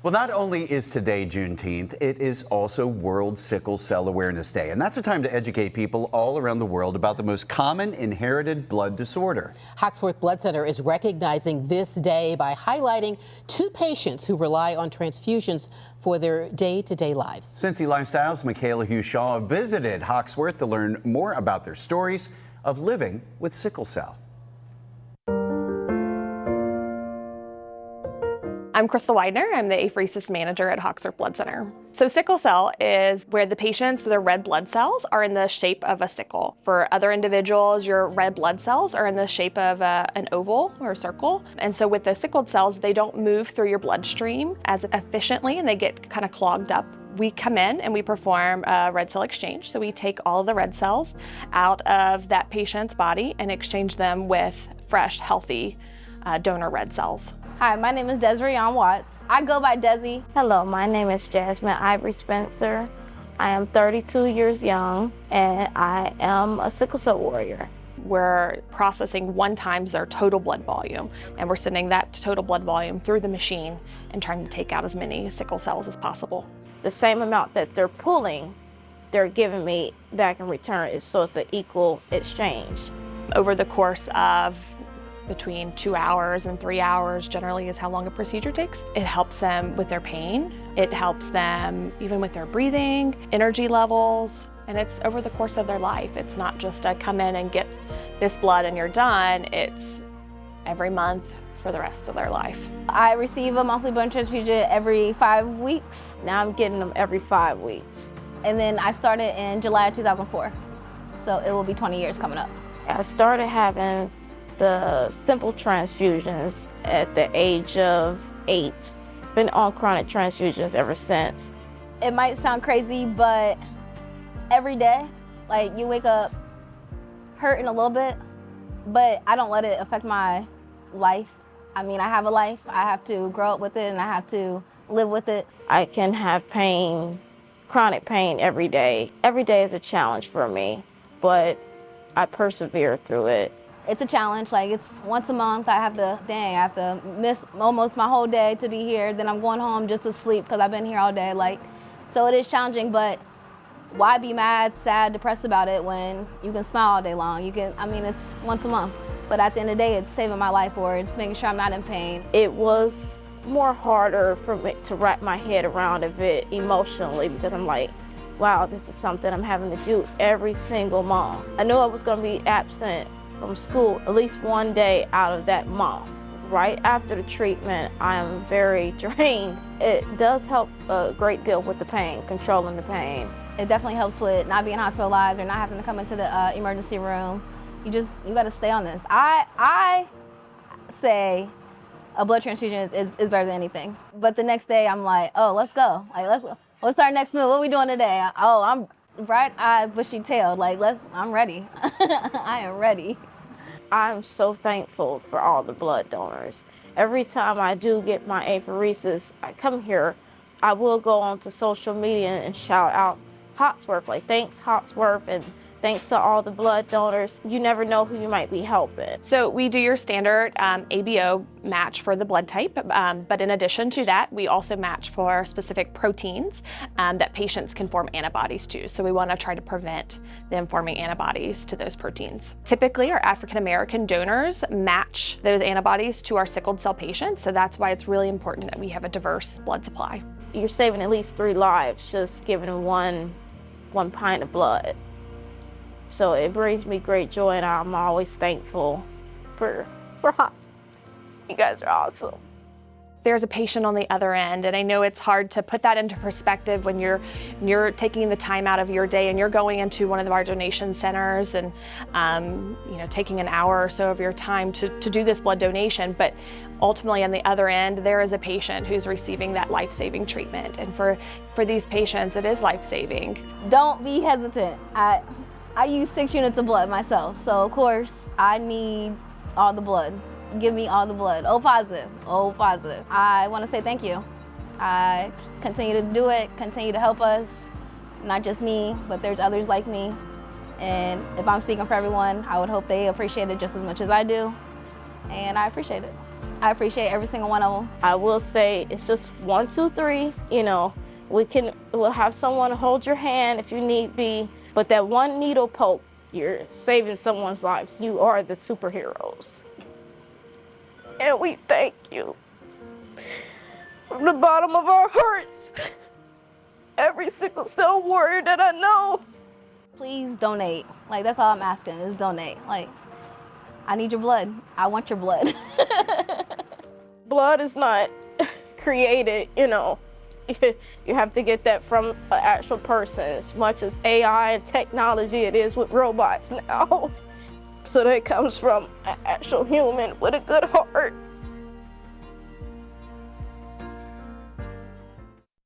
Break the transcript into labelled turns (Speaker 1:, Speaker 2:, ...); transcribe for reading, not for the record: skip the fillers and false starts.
Speaker 1: Well, not only is today Juneteenth, it is also World Sickle Cell Awareness Day. And that's a time to educate people all around the world about the most common inherited blood disorder.
Speaker 2: Hoxworth Blood Center is recognizing this day by highlighting 2 patients who rely on transfusions for their day-to-day lives.
Speaker 1: CINCY Lifestyle's Hughes-shaw visited Hoxworth to learn more about their stories of living with sickle cell.
Speaker 3: I'm Crystal Widener. I'm the apheresis manager at Hoxworth Blood Center. So sickle cell is where the patient's, their red blood cells are in the shape of a sickle. For other individuals, your red blood cells are in the shape of an oval or a circle. And so with the sickled cells, they don't move through your bloodstream as efficiently and they get kind of clogged up. We come in and we perform a red cell exchange. So we take all of the red cells out of that patient's body and exchange them with fresh, healthy donor red cells.
Speaker 4: Hi, my name is Desiree Watts. I go by Desi.
Speaker 5: Hello, my name is Jasmine Ivory Spencer. I am 32 years young and I am a sickle cell warrior.
Speaker 3: We're processing 1 times their total blood volume, and we're sending that total blood volume through the machine and trying to take out as many sickle cells as possible.
Speaker 5: The same amount that they're pulling, they're giving me back in return, so it's an equal exchange.
Speaker 3: Over the course of between 2 hours and 3 hours generally is how long a procedure takes. It helps them with their pain. It helps them even with their breathing, energy levels, and it's over the course of their life. It's not just a come in and get this blood and you're done. It's every month for the rest of their life.
Speaker 4: I receive a monthly blood transfusion every 5 weeks.
Speaker 5: Now I'm getting them every 5 weeks.
Speaker 4: And then I started in July of 2004. So it will be 20 years coming up.
Speaker 5: I started having the simple transfusions at the age of 8. Been on chronic transfusions ever since.
Speaker 4: It might sound crazy, but every day, like you wake up hurting a little bit, but I don't let it affect my life. I mean, I have a life, I have to grow up with it and I have to live with it.
Speaker 5: I can have pain, chronic pain every day. Every day is a challenge for me, but I persevere through it.
Speaker 4: It's a challenge, like it's once a month, I have to miss almost my whole day to be here. Then I'm going home just to sleep because I've been here all day. So it is challenging, but why be mad, sad, depressed about it when you can smile all day long? It's once a month. But at the end of the day, it's saving my life or it's making sure I'm not in pain.
Speaker 5: It was more harder for me to wrap my head around of it emotionally because I'm like, wow, this is something I'm having to do every single month. I knew I was going to be absent from school at least 1 day out of that month. Right after the treatment, I am very drained. It does help a great deal with the pain, controlling the pain.
Speaker 4: It definitely helps with not being hospitalized or not having to come into the emergency room. You got to stay on this. I say a blood transfusion is better than anything. But the next day I'm like, oh, let's go. What's our next move? What are we doing today? Oh, I'm bright-eyed, bushy-tailed. I'm ready. I am ready.
Speaker 5: I'm so thankful for all the blood donors. Every time I do get my apheresis, I come here, I will go onto social media and shout out Hoxworth, thanks Hoxworth, and thanks to all the blood donors. You never know who you might be helping.
Speaker 3: So we do your standard ABO match for the blood type, but in addition to that, we also match for specific proteins that patients can form antibodies to. So we want to try to prevent them forming antibodies to those proteins. Typically, our African American donors match those antibodies to our sickled cell patients, so that's why it's really important that we have a diverse blood supply.
Speaker 5: You're saving at least 3 lives just giving one pint of blood. So it brings me great joy, and I'm always thankful for Hoxworth. You guys are awesome.
Speaker 3: There's a patient on the other end, and I know it's hard to put that into perspective when you're taking the time out of your day and you're going into one of our donation centers and taking an hour or so of your time to do this blood donation. But ultimately, on the other end, there is a patient who's receiving that life-saving treatment, and for these patients, it is life-saving.
Speaker 4: Don't be hesitant. I use 6 units of blood myself, so of course I need all the blood. Give me all the blood. O positive, O positive. I want to say thank you. I continue to do it, continue to help us, not just me, but there's others like me. And if I'm speaking for everyone, I would hope they appreciate it just as much as I do, and I appreciate it. I appreciate every single one of them.
Speaker 5: I will say it's just 1, 2, 3, you know, we'll have someone hold your hand if you need be, but that one needle poke, you're saving someone's lives. You are the superheroes. And we thank you from the bottom of our hearts. Every sickle cell warrior that I know.
Speaker 4: Please donate. Like, that's all I'm asking is donate. Like, I need your blood. I want your blood.
Speaker 5: Blood is not created, you know. You have to get that from an actual person. As much as AI and technology it is with robots now. So that comes from an actual human with a good heart.